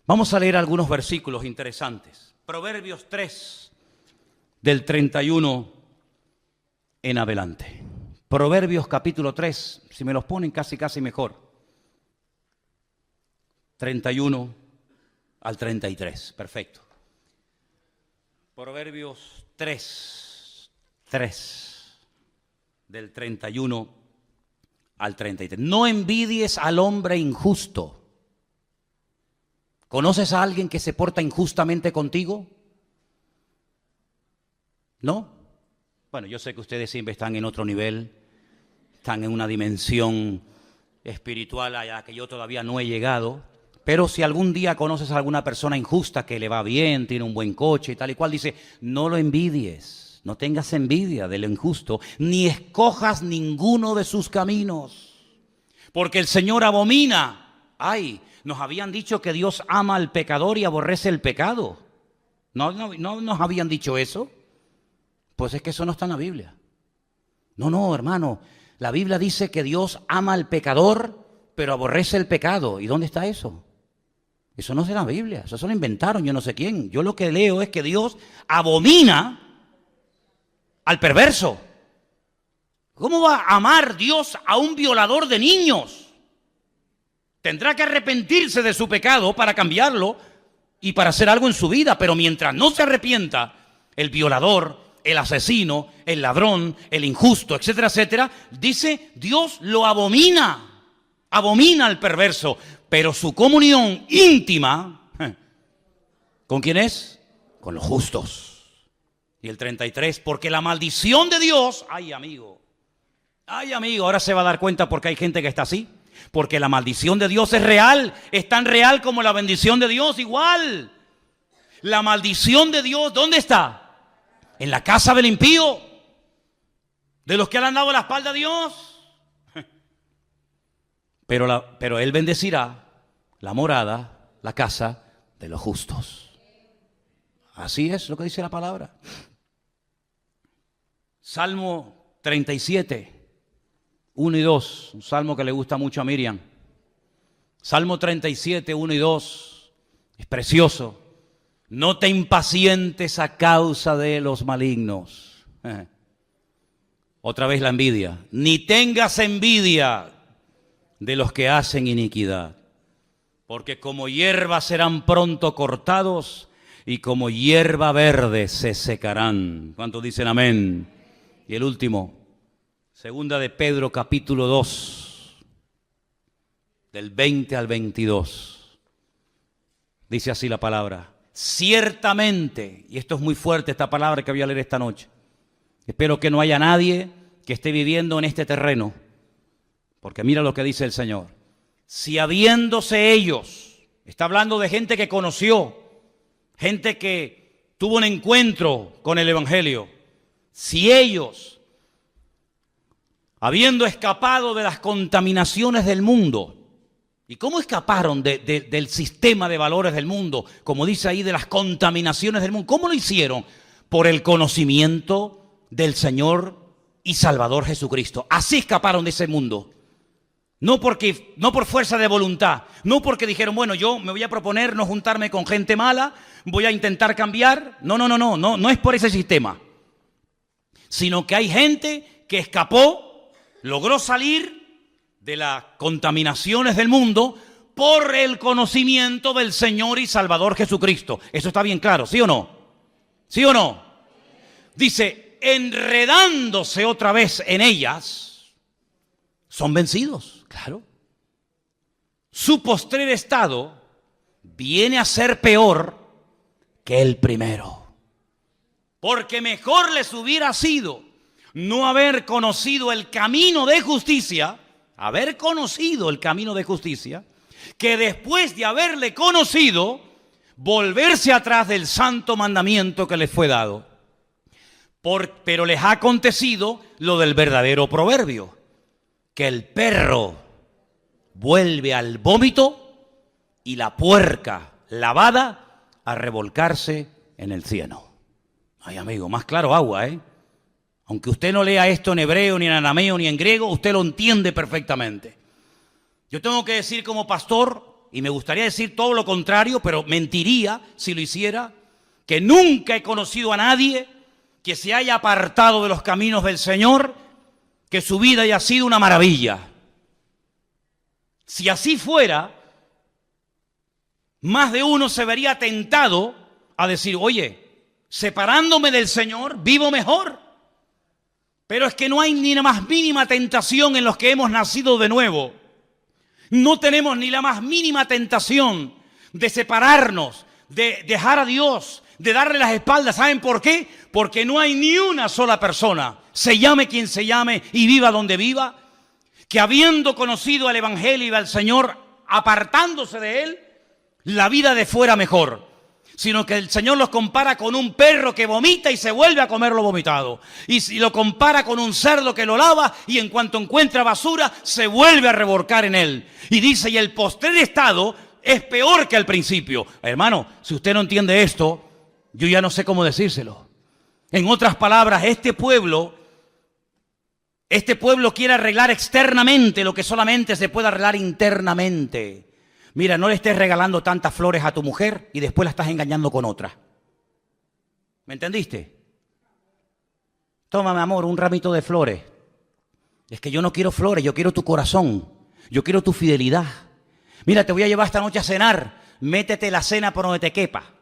Vamos a leer algunos versículos interesantes. Proverbios 3, del 31 en adelante. Proverbios capítulo 3, si me los ponen casi mejor. 31 al 33, perfecto. Proverbios 3, del 31 al 33. No envidies al hombre injusto. ¿Conoces a alguien que se porta injustamente contigo? ¿No? Bueno, yo sé que ustedes siempre están en otro nivel, están en una dimensión espiritual a la que yo todavía no he llegado, pero si algún día conoces a alguna persona injusta que le va bien, tiene un buen coche y tal y cual, dice, no lo envidies, no tengas envidia del injusto, ni escojas ninguno de sus caminos, porque el Señor abomina. Ay, nos habían dicho que Dios ama al pecador y aborrece el pecado. ¿No nos habían dicho eso? Pues es que eso no está en la Biblia. No, hermano. La Biblia dice que Dios ama al pecador, pero aborrece el pecado. ¿Y dónde está eso? Eso no es en la Biblia. Eso se lo inventaron yo no sé quién. Yo lo que leo es que Dios abomina al perverso. ¿Cómo va a amar Dios a un violador de niños? Tendrá que arrepentirse de su pecado para cambiarlo y para hacer algo en su vida. Pero mientras no se arrepienta, el violador, el asesino, el ladrón, el injusto, etcétera, etcétera, dice, Dios lo abomina, abomina al perverso, pero su comunión íntima, ¿con quién es? Con los justos. Y el 33, porque la maldición de Dios, ay amigo, ahora se va a dar cuenta porque hay gente que está así, porque la maldición de Dios es real, es tan real como la bendición de Dios, igual. La maldición de Dios, ¿dónde está? En la casa del impío, de los que le han dado la espalda a Dios. Pero Él bendecirá la morada, la casa de los justos. Así es lo que dice la palabra. Salmo 37, 1 y 2, un salmo que le gusta mucho a Miriam. Salmo 37, 1 y 2, es precioso. No te impacientes a causa de los malignos. Otra vez la envidia. Ni tengas envidia de los que hacen iniquidad, porque como hierba serán pronto cortados y como hierba verde se secarán. ¿Cuántos dicen amén? Y el último, segunda de Pedro capítulo 2, del 20 al 22. Dice así la palabra. Ciertamente, y esto es muy fuerte esta palabra que voy a leer esta noche, espero que no haya nadie que esté viviendo en este terreno, porque mira lo que dice el Señor. Si habiéndose ellos, está hablando de gente que conoció, gente que tuvo un encuentro con el Evangelio, si ellos, habiendo escapado de las contaminaciones del mundo, ¿y cómo escaparon del sistema de valores del mundo? Como dice ahí, de las contaminaciones del mundo. ¿Cómo lo hicieron? Por el conocimiento del Señor y Salvador Jesucristo. Así escaparon de ese mundo. No por fuerza de voluntad. No porque dijeron, bueno, yo me voy a proponer no juntarme con gente mala, voy a intentar cambiar. No es por ese sistema. Sino que hay gente que escapó, logró salir de las contaminaciones del mundo por el conocimiento del Señor y Salvador Jesucristo. Eso está bien claro, ¿sí o no? ¿Sí o no? Dice, enredándose otra vez en ellas, son vencidos, claro. Su postrer estado viene a ser peor que el primero. Porque mejor les hubiera sido no haber conocido el camino de justicia, haber conocido el camino de justicia, que después de haberle conocido, volverse atrás del santo mandamiento que les fue dado. Pero les ha acontecido lo del verdadero proverbio, que el perro vuelve al vómito y la puerca lavada a revolcarse en el cieno. Ay, amigo, más claro agua, ¿eh? Aunque usted no lea esto en hebreo, ni en arameo, ni en griego, usted lo entiende perfectamente. Yo tengo que decir como pastor, y me gustaría decir todo lo contrario, pero mentiría si lo hiciera, que nunca he conocido a nadie que se haya apartado de los caminos del Señor, que su vida haya sido una maravilla. Si así fuera, más de uno se vería tentado a decir, oye, separándome del Señor, vivo mejor. Pero es que no hay ni la más mínima tentación en los que hemos nacido de nuevo. No tenemos ni la más mínima tentación de separarnos, de dejar a Dios, de darle las espaldas. ¿Saben por qué? Porque no hay ni una sola persona, se llame quien se llame y viva donde viva, que habiendo conocido al Evangelio y al Señor, apartándose de Él, la vida de fuera mejor. Sino que el Señor los compara con un perro que vomita y se vuelve a comer lo vomitado. Y si lo compara con un cerdo que lo lava y en cuanto encuentra basura, se vuelve a revolcar en él. Y dice, y el postrer estado es peor que al principio. Hermano, si usted no entiende esto, yo ya no sé cómo decírselo. En otras palabras, este pueblo quiere arreglar externamente lo que solamente se puede arreglar internamente. Mira, no le estés regalando tantas flores a tu mujer y después la estás engañando con otra. ¿Me entendiste? Toma, mi amor, un ramito de flores. Es que yo no quiero flores, yo quiero tu corazón. Yo quiero tu fidelidad. Mira, te voy a llevar esta noche a cenar. Métete la cena por donde te quepa.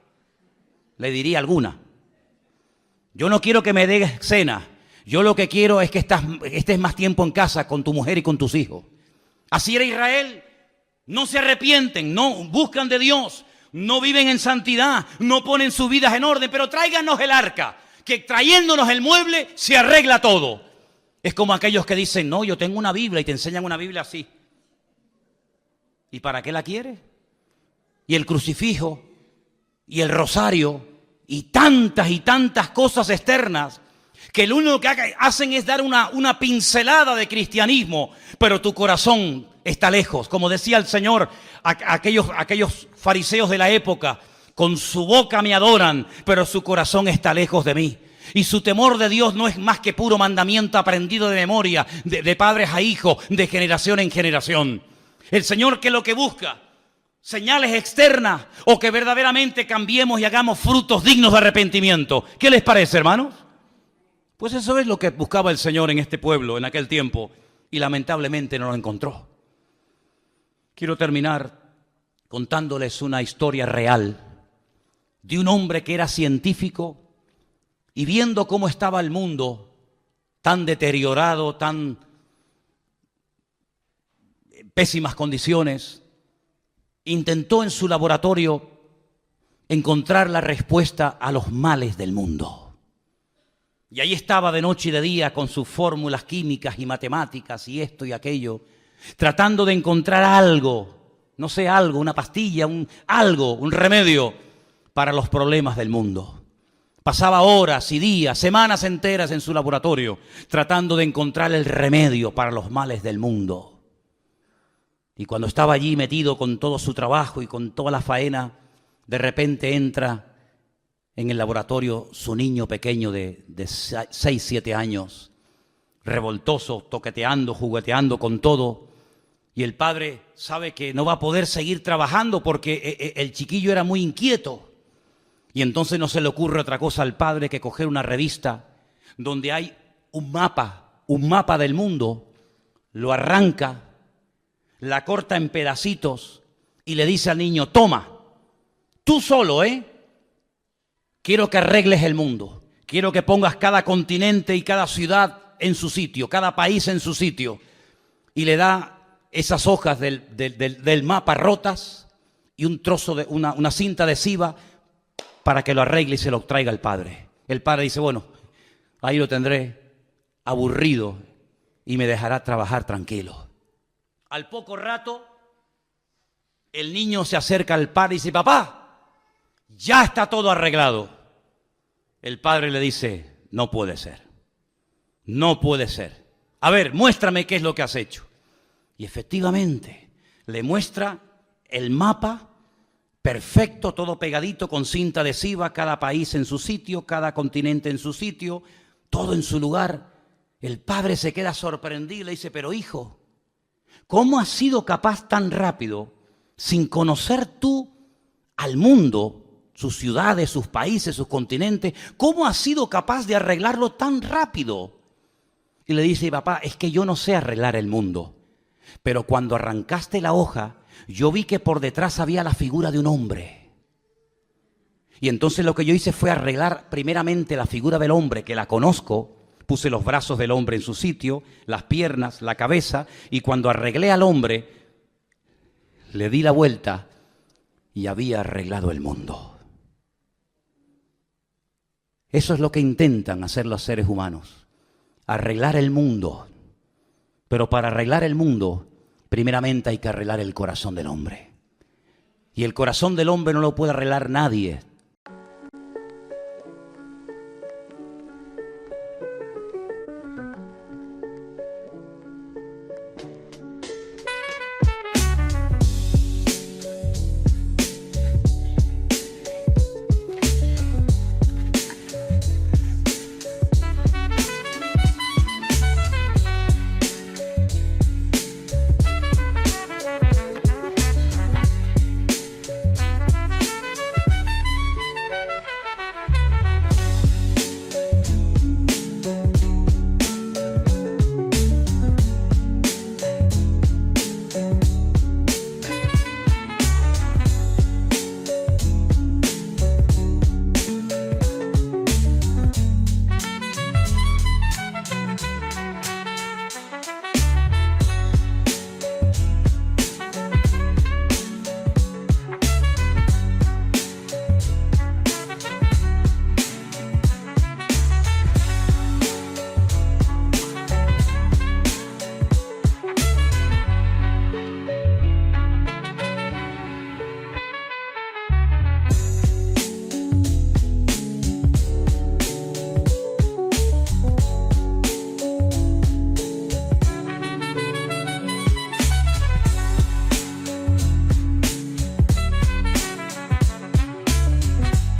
Le diría alguna. Yo no quiero que me des cena. Yo lo que quiero es que estés más tiempo en casa con tu mujer y con tus hijos. Así era Israel. No se arrepienten, no buscan de Dios, no viven en santidad, no ponen sus vidas en orden, pero tráiganos el arca, que trayéndonos el mueble se arregla todo. Es como aquellos que dicen, no, yo tengo una Biblia y te enseñan una Biblia así. ¿Y para qué la quieres? Y el crucifijo, y el rosario, y tantas cosas externas, que lo único que hacen es dar una pincelada de cristianismo, pero tu corazón está lejos. Como decía el Señor, aquellos fariseos de la época, con su boca me adoran, pero su corazón está lejos de mí. Y su temor de Dios no es más que puro mandamiento aprendido de memoria, de padres a hijos, de generación en generación. El Señor, que lo que busca, señales externas, o que verdaderamente cambiemos y hagamos frutos dignos de arrepentimiento. ¿Qué les parece, hermanos? Pues eso es lo que buscaba el Señor en este pueblo en aquel tiempo, y lamentablemente no lo encontró. Quiero terminar contándoles una historia real de un hombre que era científico y viendo cómo estaba el mundo tan deteriorado, tan pésimas condiciones, intentó en su laboratorio encontrar la respuesta a los males del mundo. Y ahí estaba de noche y de día con sus fórmulas químicas y matemáticas y esto y aquello, tratando de encontrar algo, no sé, algo, una pastilla, un remedio para los problemas del mundo. Pasaba horas y días, semanas enteras en su laboratorio, tratando de encontrar el remedio para los males del mundo. Y cuando estaba allí metido con todo su trabajo y con toda la faena, de repente entra en el laboratorio su niño pequeño de 6, 7 años, revoltoso, toqueteando, jugueteando con todo. Y el padre sabe que no va a poder seguir trabajando porque el chiquillo era muy inquieto. Y entonces no se le ocurre otra cosa al padre que coger una revista donde hay un mapa del mundo, lo arranca, la corta en pedacitos y le dice al niño, toma, tú solo, quiero que arregles el mundo. Quiero que pongas cada continente y cada ciudad en su sitio, cada país en su sitio. Y le da esas hojas del mapa rotas y un trozo de una cinta adhesiva para que lo arregle y se lo traiga al padre. El padre dice, bueno, ahí lo tendré aburrido y me dejará trabajar tranquilo. Al poco rato, el niño se acerca al padre y dice, papá, ya está todo arreglado. El padre le dice, no puede ser. No puede ser. A ver, muéstrame qué es lo que has hecho. Y efectivamente, le muestra el mapa perfecto, todo pegadito con cinta adhesiva, cada país en su sitio, cada continente en su sitio, todo en su lugar. El padre se queda sorprendido y le dice, pero hijo, ¿cómo has sido capaz tan rápido, sin conocer tú al mundo, sus ciudades, sus países, sus continentes, ¿cómo has sido capaz de arreglarlo tan rápido? Y le dice, papá, es que yo no sé arreglar el mundo, pero cuando arrancaste la hoja, yo vi que por detrás había la figura de un hombre. Y entonces lo que yo hice fue arreglar primeramente la figura del hombre, que la conozco. Puse los brazos del hombre en su sitio, las piernas, la cabeza, y cuando arreglé al hombre, le di la vuelta y había arreglado el mundo. Eso es lo que intentan hacer los seres humanos, arreglar el mundo. Pero para arreglar el mundo, primeramente hay que arreglar el corazón del hombre. Y el corazón del hombre no lo puede arreglar nadie.